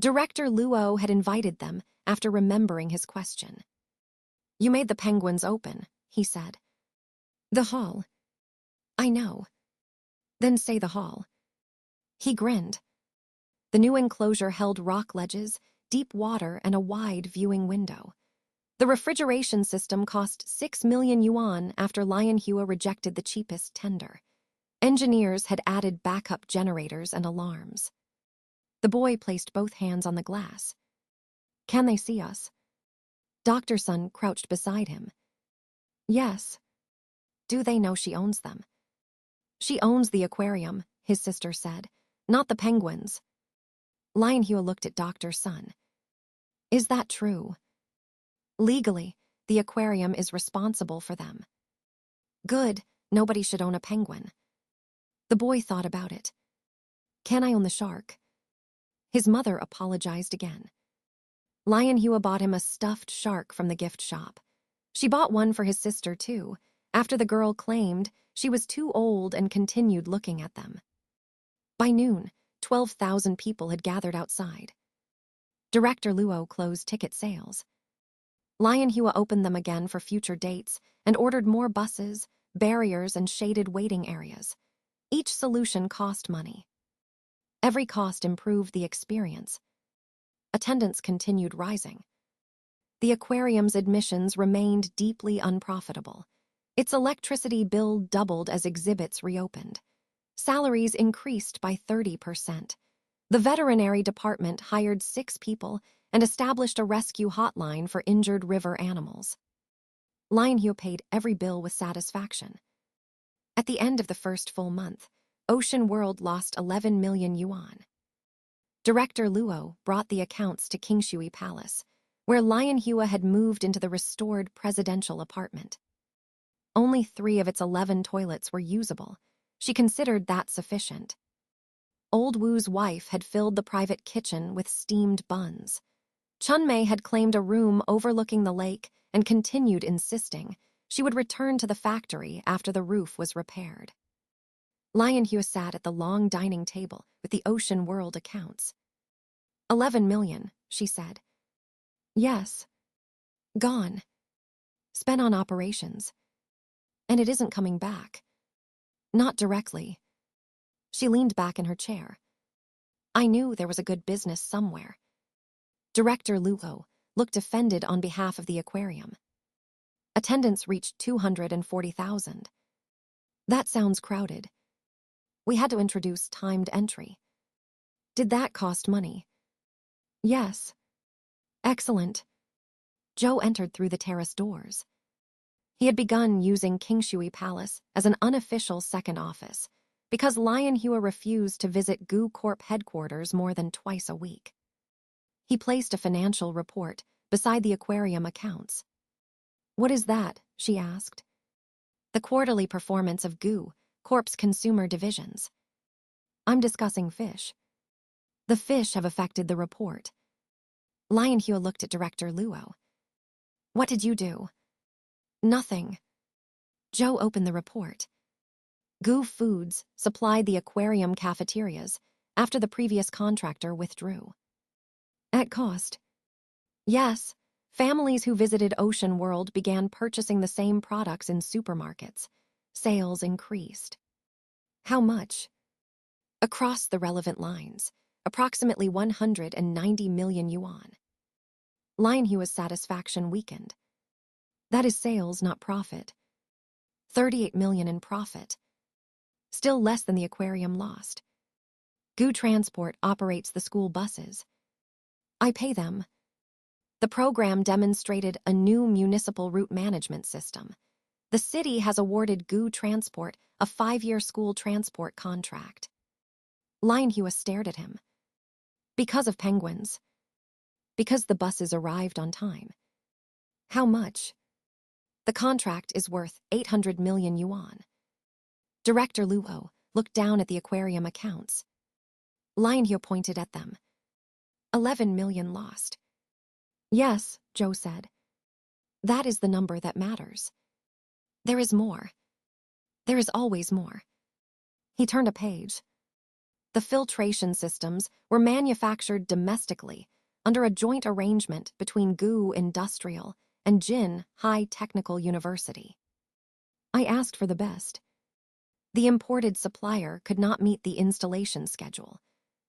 Director Luo had invited them after remembering his question. You made the penguins open, he said. The hall. I know. Then say the hall. He grinned. The new enclosure held rock ledges, deep water, and a wide viewing window. The refrigeration system cost 6 million yuan after Lianhua rejected the cheapest tender. Engineers had added backup generators and alarms. The boy placed both hands on the glass. Can they see us? Dr. Sun crouched beside him. Yes. Do they know she owns them? She owns the aquarium, his sister said, not the penguins. Lianhua looked at Dr. Sun. Is that true? Legally, the aquarium is responsible for them. Good, nobody should own a penguin. The boy thought about it. Can I own the shark? His mother apologized again. Lianhua bought him a stuffed shark from the gift shop. She bought one for his sister, too, after the girl claimed she was too old and continued looking at them. By noon, 12,000 people had gathered outside. Director Luo closed ticket sales. Lianhua opened them again for future dates and ordered more buses, barriers, and shaded waiting areas. Each solution cost money. Every cost improved the experience. Attendance continued rising. The aquarium's admissions remained deeply unprofitable. Its electricity bill doubled as exhibits reopened. Salaries increased by 30%. The veterinary department hired 6 people and established a rescue hotline for injured river animals. Lianhua paid every bill with satisfaction. At the end of the first full month, Ocean World lost 11 million yuan. Director Luo brought the accounts to Kingshui Palace, where Lianhua had moved into the restored presidential apartment. Only 3 of its 11 toilets were usable. She considered that sufficient. Old Wu's wife had filled the private kitchen with steamed buns. Chunmei had claimed a room overlooking the lake and continued insisting she would return to the factory after the roof was repaired. Lianhua sat at the long dining table with the Ocean World accounts. 11 million, she said. Yes. Gone. Spent on operations. And it isn't coming back. Not directly. She leaned back in her chair. I knew there was a good business somewhere. Director Luo looked offended on behalf of the aquarium. Attendance reached 240,000. That sounds crowded. We had to introduce timed entry. Did that cost money? Yes. Excellent. Zhou entered through the terrace doors. He had begun using Kingshui Palace as an unofficial second office because Lianhua refused to visit Gu Corp headquarters more than twice a week. He placed a financial report beside the aquarium accounts. What is that? She asked. The quarterly performance of Gu Corp's consumer divisions. I'm discussing fish. The fish have affected the report. Lianhua looked at Director Luo. What did you do? Nothing. Zhou opened the report. Gu Foods supplied the aquarium cafeterias after the previous contractor withdrew. At cost. Yes, families who visited Ocean World began purchasing the same products in supermarkets. Sales increased. How much? Across the relevant lines, approximately 190 million yuan. Lianhua's satisfaction weakened. That is sales, not profit. 38 million in profit. Still less than the aquarium lost. Gu Transport operates the school buses. I pay them. The program demonstrated a new municipal route management system. The city has awarded Gu Transport a 5-year school transport contract. Lianhua stared at him. Because of penguins. Because the buses arrived on time. How much? The contract is worth 800 million yuan. Director Luo looked down at the aquarium accounts. Lianhua pointed at them. 11 million lost. Yes, Zhou said. That is the number that matters. There is more. There is always more. He turned a page. The filtration systems were manufactured domestically under a joint arrangement between Gu Industrial and Jinhai Technical University. I asked for the best. The imported supplier could not meet the installation schedule.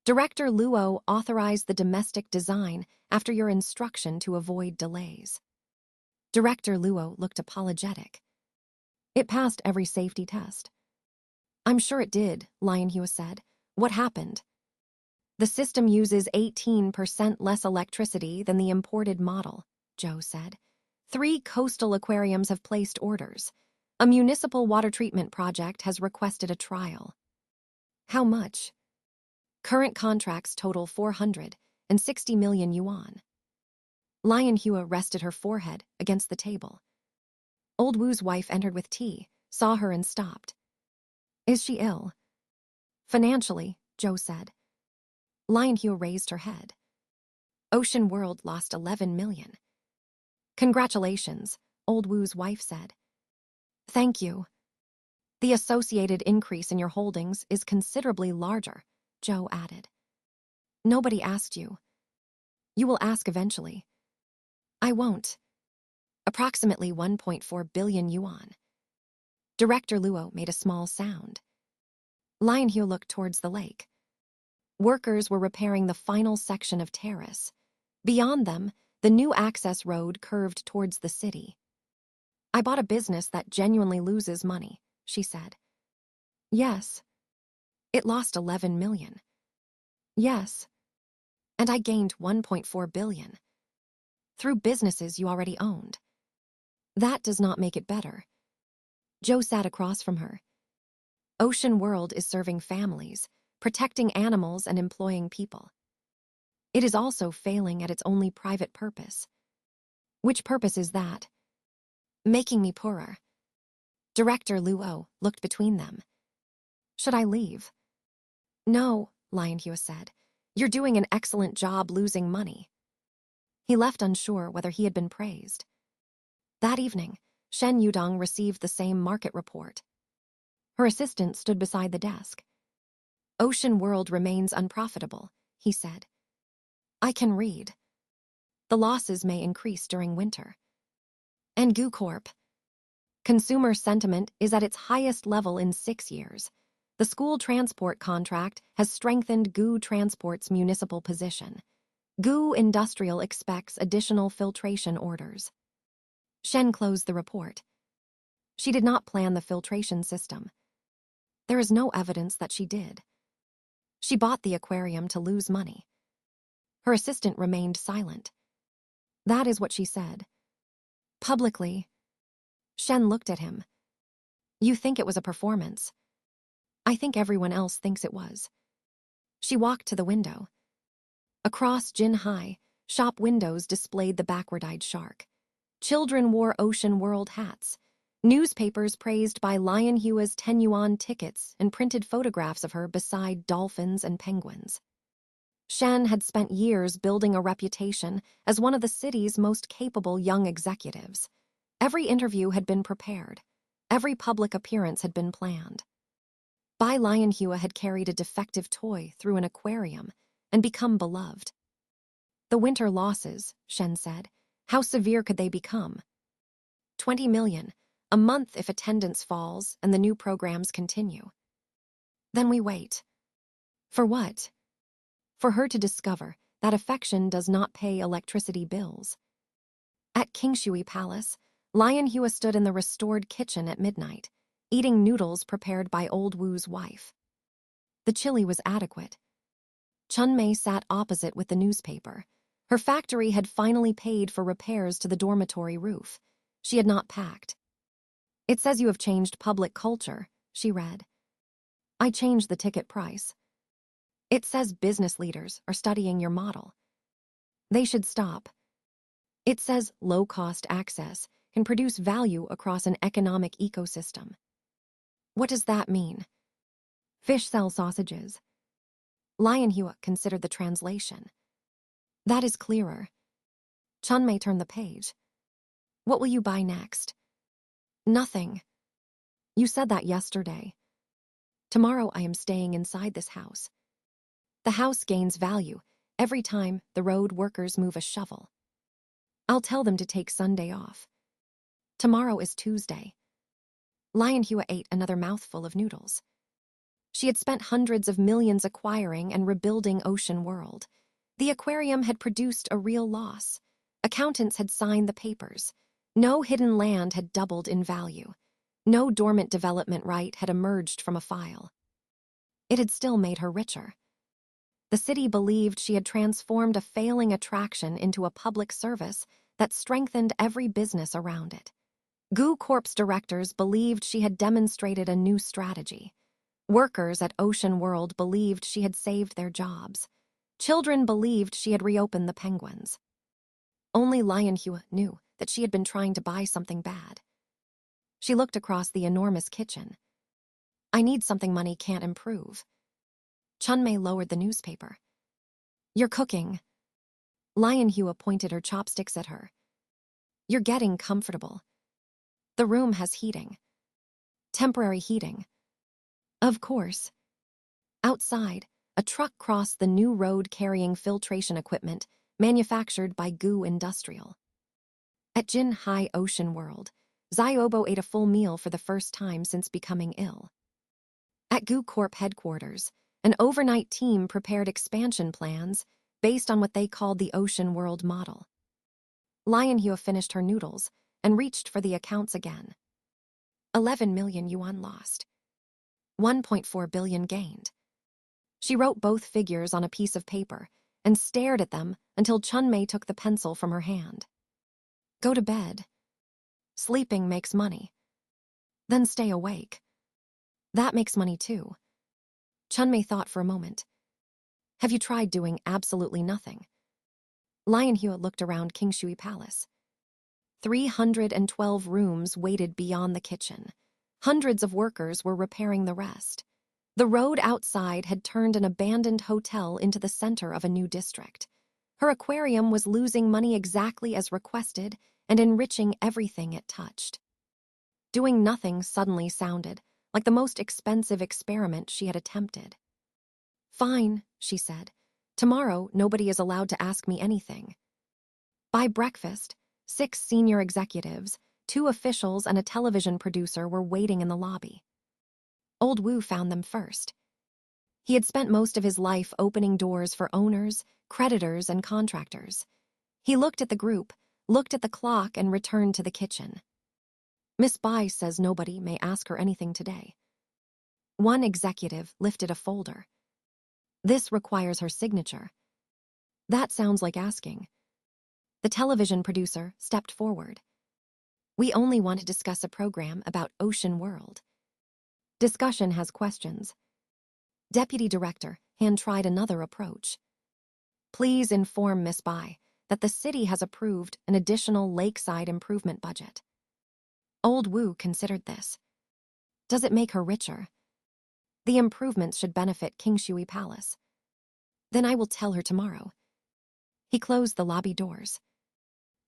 Director Luo authorized the domestic design after your instruction to avoid delays. Director Luo looked apologetic. It passed every safety test. I'm sure it did, Lianhua said. What happened? The system uses 18% less electricity than the imported model, Zhou said. 3 coastal aquariums have placed orders. A municipal water treatment project has requested a trial. How much? Current contracts total 460 million yuan. Lianhua rested her forehead against the table. Old Wu's wife entered with tea, saw her and stopped. Is she ill? Financially, Zhou said. Lianhua raised her head. Ocean World lost 11 million. Congratulations, Old Wu's wife said. Thank you. The associated increase in your holdings is considerably larger, Zhou added. Nobody asked you. You will ask eventually. I won't. Approximately 1.4 billion yuan. Director Luo made a small sound. Lianhua looked towards the lake. Workers were repairing the final section of terrace. Beyond them, the new access road curved towards the city. I bought a business that genuinely loses money, she said. Yes. It lost 11 million. Yes. And I gained 1.4 billion. Through businesses you already owned. That does not make it better. Zhou sat across from her. Ocean World is serving families, protecting animals and employing people. It is also failing at its only private purpose. Which purpose is that? Making me poorer. Director Luo looked between them. Should I leave? No, Lianhua said. You're doing an excellent job losing money. He left unsure whether he had been praised. That evening, Shen Yudong received the same market report. Her assistant stood beside the desk. "Ocean World remains unprofitable," he said. "I can read. The losses may increase during winter." And Gu Corp. Consumer sentiment is at its highest level in 6 years. The school transport contract has strengthened Gu Transport's municipal position. Gu Industrial expects additional filtration orders. Shen closed the report. She did not plan the filtration system. There is no evidence that she did. She bought the aquarium to lose money. Her assistant remained silent. That is what she said. Publicly. Shen looked at him. "You think it was a performance. I think everyone else thinks it was." She walked to the window. Across Jinhai, shop windows displayed the backward-eyed shark. Children wore Ocean World hats. Newspapers praised Bai Lianhua's 10 yuan tickets and printed photographs of her beside dolphins and penguins. Shen had spent years building a reputation as one of the city's most capable young executives. Every interview had been prepared. Every public appearance had been planned. Bai Lianhua had carried a defective toy through an aquarium and become beloved. "The winter losses," Shen said. "How severe could they become?" 20 million, a month if attendance falls and the new programs continue. Then we wait. For what? For her to discover that affection does not pay electricity bills. At Kingshui Palace, Lianhua stood in the restored kitchen at midnight, eating noodles prepared by Old Wu's wife. The chili was adequate. Chunmei sat opposite with the newspaper. Her factory had finally paid for repairs to the dormitory roof. She had not packed. "It says you have changed public culture," she read. "I changed the ticket price. It says business leaders are studying your model. They should stop. It says low-cost access can produce value across an economic ecosystem. What does that mean? Fish sell sausages." Lianhua considered the translation. "That is clearer." Chunmei turned the page. "What will you buy next?" "Nothing. You said that yesterday. Tomorrow I am staying inside this house. The house gains value every time the road workers move a shovel. I'll tell them to take Sunday off. Tomorrow is Tuesday." Lianhua ate another mouthful of noodles. She had spent hundreds of millions acquiring and rebuilding Ocean World. The aquarium had produced a real loss. Accountants had signed the papers. No hidden land had doubled in value. No dormant development right had emerged from a file. It had still made her richer. The city believed she had transformed a failing attraction into a public service that strengthened every business around it. Gu Corp's directors believed she had demonstrated a new strategy. Workers at Ocean World believed she had saved their jobs. Children believed she had reopened the penguins. Only Lianhua knew that she had been trying to buy something bad. She looked across the enormous kitchen. "I need something money can't improve." Chunmei lowered the newspaper. "You're cooking." Lianhua pointed her chopsticks at her. "You're getting comfortable. The room has heating. Temporary heating." "Of course." Outside, a truck crossed the new road carrying filtration equipment manufactured by Gu Industrial. At Jinhai Ocean World, Ziobo ate a full meal for the first time since becoming ill. At Gu Corp headquarters, an overnight team prepared expansion plans based on what they called the Ocean World model. Lianhua finished her noodles and reached for the accounts again. 11 million yuan lost. 1.4 billion gained. She wrote both figures on a piece of paper and stared at them until Chunmei took the pencil from her hand. "Go to bed. Sleeping makes money. Then stay awake. That makes money too." Chunmei thought for a moment. "Have you tried doing absolutely nothing?" Lianhua looked around Kingshui Palace. 312 rooms waited beyond the kitchen. Hundreds of workers were repairing the rest. The road outside had turned an abandoned hotel into the center of a new district. Her aquarium was losing money exactly as requested and enriching everything it touched. Doing nothing suddenly sounded like the most expensive experiment she had attempted. "Fine," she said. "Tomorrow, nobody is allowed to ask me anything." By breakfast, 6 senior executives, 2 officials, and a television producer were waiting in the lobby. Old Wu found them first. He had spent most of his life opening doors for owners, creditors, and contractors. He looked at the group, looked at the clock, and returned to the kitchen. "Miss Bai says nobody may ask her anything today." One executive lifted a folder. "This requires her signature." "That sounds like asking." The television producer stepped forward. "We only want to discuss a program about Ocean World." Discussion has questions. Deputy Director Han tried another approach. "Please inform Miss Bai that the city has approved an additional lakeside improvement budget." Old Wu considered this. "Does it make her richer?" "The improvements should benefit Kingshui Palace." "Then I will tell her tomorrow." He closed the lobby doors.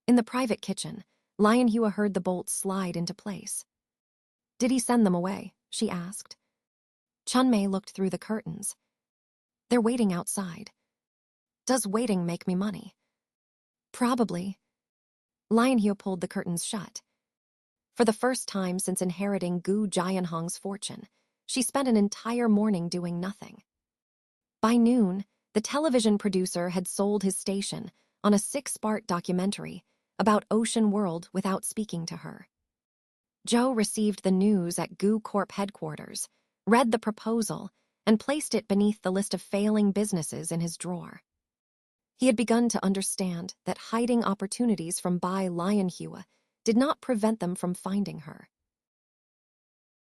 In the private kitchen, Lianhua heard the bolts slide into place. "Did he send them away?" she asked. Chunmei looked through the curtains. "They're waiting outside." "Does waiting make me money?" "Probably." Lianhua pulled the curtains shut. For the first time since inheriting Gu Jianhong's fortune, she spent an entire morning doing nothing. By noon, the television producer had sold his station on a 6-part documentary about Ocean World without speaking to her. Zhou received the news at Gu Corp headquarters, read the proposal, and placed it beneath the list of failing businesses in his drawer. He had begun to understand that hiding opportunities from Bai Lianhua did not prevent them from finding her.